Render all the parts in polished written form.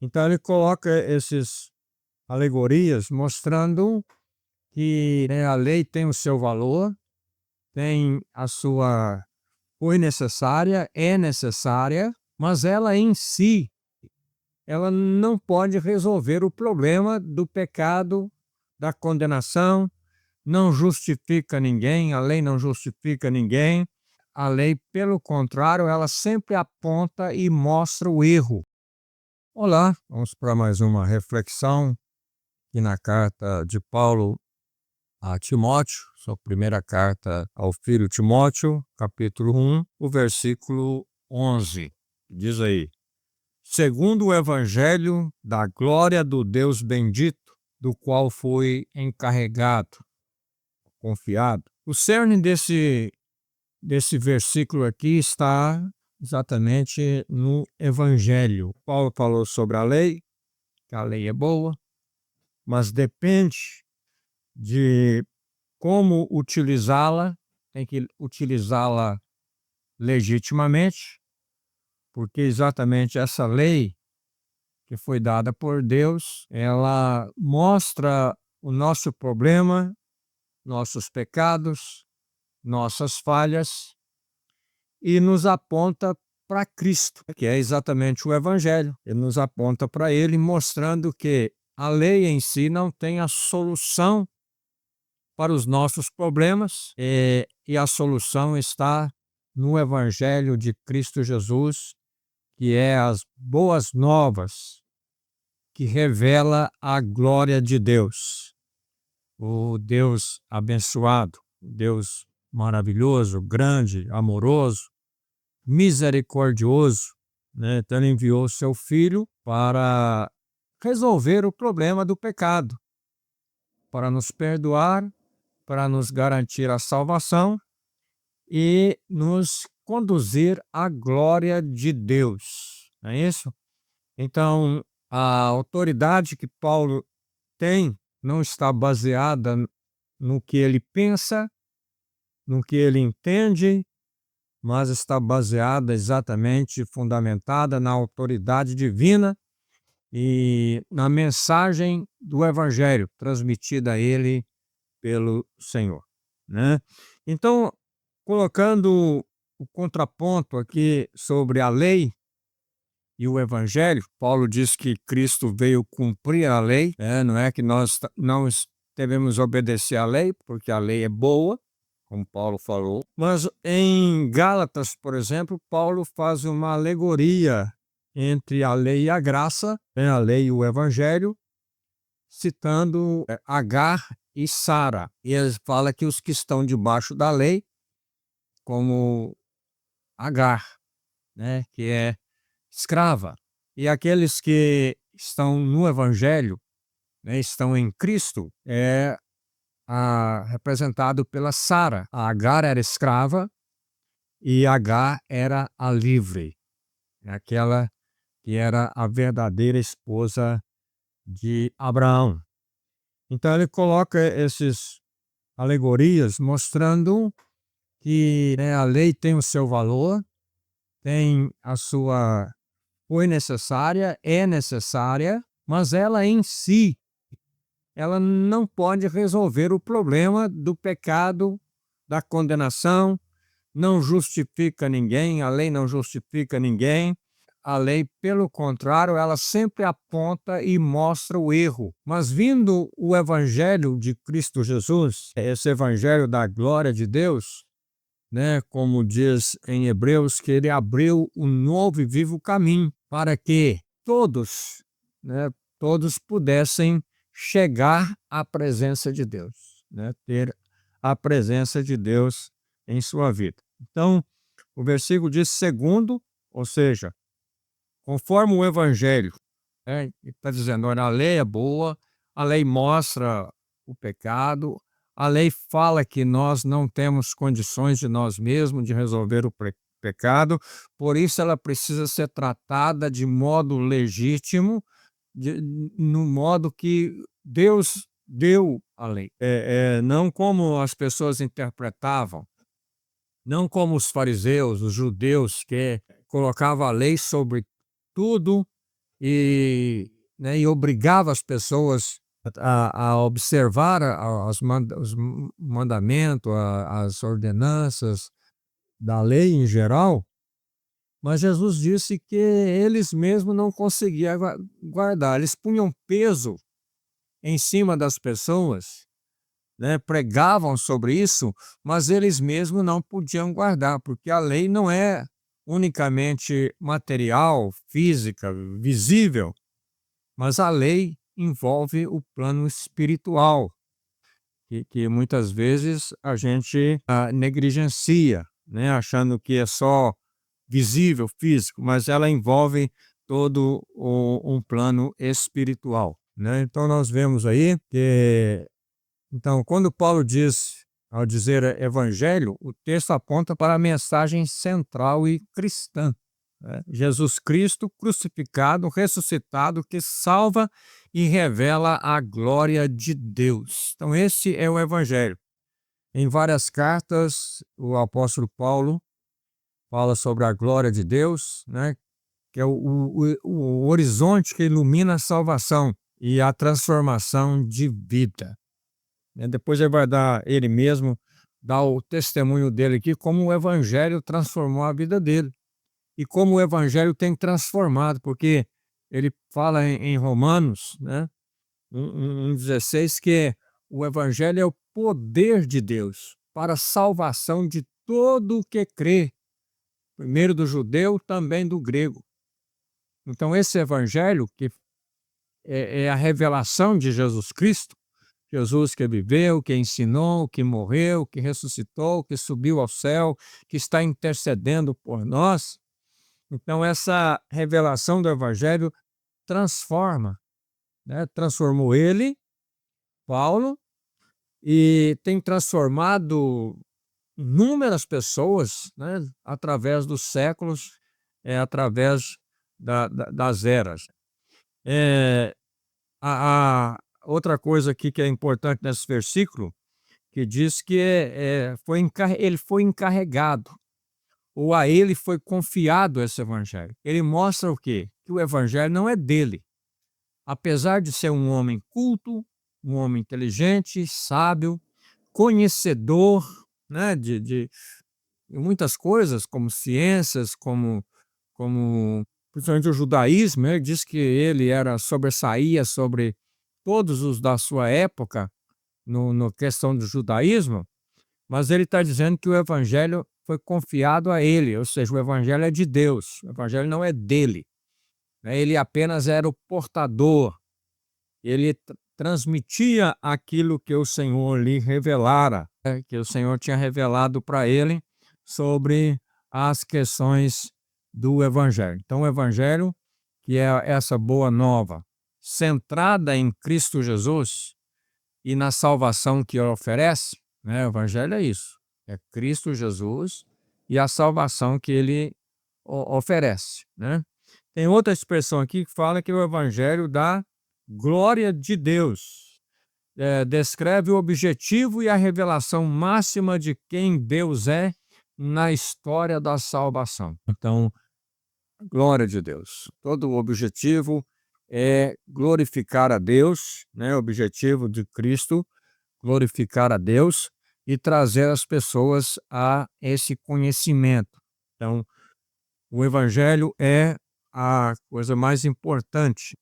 Então ele coloca essas alegorias mostrando que, né, a lei tem o seu valor, tem a sua foi necessária, é necessária, mas ela em si, ela não pode resolver o problema do pecado, da condenação, não justifica ninguém, a lei não justifica ninguém. A lei, pelo contrário, ela sempre aponta e mostra o erro. Olá, vamos para mais uma reflexão aqui na carta de Paulo a Timóteo, sua primeira carta ao filho Timóteo, capítulo 1, o versículo 11. Diz aí: segundo o evangelho da glória do Deus bendito, do qual foi encarregado, confiado. O cerne desse versículo aqui está exatamente no evangelho. Paulo falou sobre a lei, que a lei é boa, mas depende de como utilizá-la, tem que utilizá-la legitimamente, porque exatamente essa lei que foi dada por Deus, ela mostra o nosso problema, nossos pecados, nossas falhas e nos aponta para Cristo, que é exatamente o Evangelho. Ele nos aponta para Ele, mostrando que a lei em si não tem a solução para os nossos problemas, e a solução está no Evangelho de Cristo Jesus, que é as boas novas, que revela a glória de Deus, o Deus abençoado, o Deus maravilhoso, grande, amoroso, misericordioso, né? Então ele enviou o seu Filho para resolver o problema do pecado, para nos perdoar, para nos garantir a salvação e nos conduzir à glória de Deus. Não é isso? Então, a autoridade que Paulo tem não está baseada no que ele pensa, no que ele entende, mas está baseada exatamente, fundamentada na autoridade divina e na mensagem do Evangelho transmitida a ele pelo Senhor, né? Então, colocando o contraponto aqui sobre a lei e o Evangelho, Paulo diz que Cristo veio cumprir a lei, não é que nós não devemos obedecer à lei, porque a lei é boa, como Paulo falou, mas em Gálatas, por exemplo, Paulo faz uma alegoria entre a lei e a graça, a lei e o Evangelho, citando Agar e Sara. E ele fala que os que estão debaixo da lei, como Agar, né, que é escrava, e aqueles que estão no Evangelho, né, estão em Cristo, representado pela Sara. A Agar era escrava e Agar era a livre, aquela que era a verdadeira esposa de Abraão. Então ele coloca essas alegorias mostrando que, né, a lei tem o seu valor, tem a sua foi necessária, é necessária, mas ela em si, ela não pode resolver o problema do pecado, da condenação, não justifica ninguém, a lei não justifica ninguém. A lei, pelo contrário, ela sempre aponta e mostra o erro. Mas vindo o Evangelho de Cristo Jesus, esse Evangelho da glória de Deus, né, como diz em Hebreus, que ele abriu um novo e vivo caminho para que todos, né, todos pudessem chegar à presença de Deus, né, ter a presença de Deus em sua vida. Então, o versículo diz segundo, ou seja, conforme o Evangelho, né, está dizendo, olha, a lei é boa, a lei mostra o pecado, a lei fala que nós não temos condições de nós mesmos de resolver o pecado, por isso ela precisa ser tratada de modo legítimo, no modo que Deus deu a lei. Não como as pessoas interpretavam, não como os fariseus, os judeus, que colocavam a lei sobre tudo e, né, e obrigava as pessoas a observar os mandamentos, as ordenanças da lei em geral, mas Jesus disse que eles mesmos não conseguiam guardar. Eles punham peso em cima das pessoas, né, pregavam sobre isso, mas eles mesmos não podiam guardar, porque a lei não é unicamente material, física, visível, mas a lei envolve o plano espiritual, que muitas vezes a gente negligencia, né, achando que é só visível, físico, mas ela envolve todo um plano espiritual, né? Então nós vemos aí que, então, quando Paulo diz, ao dizer evangelho, o texto aponta para a mensagem central e cristã, né? Jesus Cristo crucificado, ressuscitado, que salva e revela a glória de Deus. Então, esse é o evangelho. Em várias cartas, o apóstolo Paulo fala sobre a glória de Deus, né? Que é o horizonte que ilumina a salvação e a transformação de vida, né? Depois ele vai dar, ele mesmo, dar o testemunho dele aqui, como o evangelho transformou a vida dele e como o evangelho tem transformado, porque ele fala em Romanos, né, 1:16, que o evangelho é o poder de Deus para a salvação de todo o que crê, primeiro do judeu, também do grego. Então esse evangelho, que é a revelação de Jesus Cristo, Jesus que viveu, que ensinou, que morreu, que ressuscitou, que subiu ao céu, que está intercedendo por nós. Então essa revelação do evangelho transforma, né? Transformou ele, Paulo, e tem transformado inúmeras pessoas, né? Através dos séculos, através das eras. É, a outra coisa aqui que é importante nesse versículo, que diz que ele foi encarregado, ou a ele foi confiado esse evangelho. Ele mostra o quê? Que o evangelho não é dele. Apesar de ser um homem culto, um homem inteligente, sábio, conhecedor, né, de muitas coisas, como ciências, como principalmente o judaísmo, ele diz que ele sobressaía sobre todos os da sua época, no questão do judaísmo, mas ele está dizendo que o evangelho foi confiado a ele, ou seja, o evangelho é de Deus, o evangelho não é dele, né? Ele apenas era o portador, ele transmitia aquilo que o Senhor lhe revelara, né? Que o Senhor tinha revelado para ele sobre as questões do evangelho. Então, o evangelho, que é essa boa nova, centrada em Cristo Jesus e na salvação que ele oferece, né? O evangelho é isso, é Cristo Jesus e a salvação que ele oferece, né? Tem outra expressão aqui que fala que o evangelho dá glória de Deus. Descreve o objetivo e a revelação máxima de quem Deus é na história da salvação. Então, glória de Deus. Todo o objetivo é glorificar a Deus, né? O objetivo de Cristo, glorificar a Deus e trazer as pessoas a esse conhecimento. Então, o evangelho é a coisa mais importante.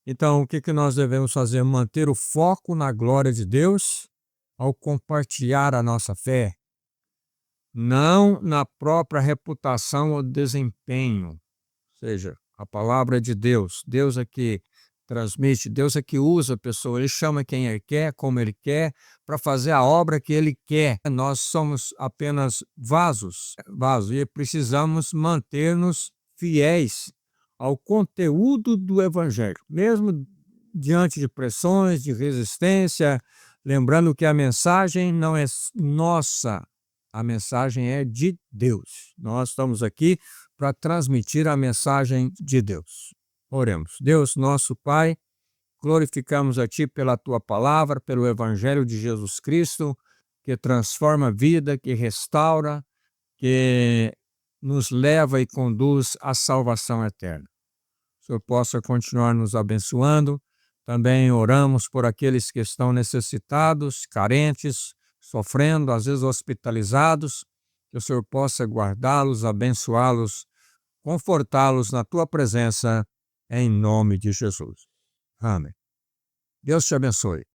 Então, o que nós devemos fazer? Manter o foco na glória de Deus ao compartilhar a nossa fé, não na própria reputação ou desempenho. Ou seja, a palavra é de Deus. Deus é que transmite, Deus é que usa a pessoa. Ele chama quem ele quer, como ele quer, para fazer a obra que ele quer. Nós somos apenas vasos, e precisamos manter-nos fiéis ao conteúdo do evangelho, mesmo diante de pressões, de resistência, lembrando que a mensagem não é nossa, a mensagem é de Deus. Nós estamos aqui para transmitir a mensagem de Deus. Oremos. Deus, nosso Pai, glorificamos a Ti pela Tua palavra, pelo Evangelho de Jesus Cristo, que transforma a vida, que restaura, que nos leva e conduz à salvação eterna. Senhor possa continuar nos abençoando. Também oramos por aqueles que estão necessitados, carentes, sofrendo, às vezes hospitalizados, que o Senhor possa guardá-los, abençoá-los, confortá-los na tua presença, em nome de Jesus. Amém. Deus te abençoe.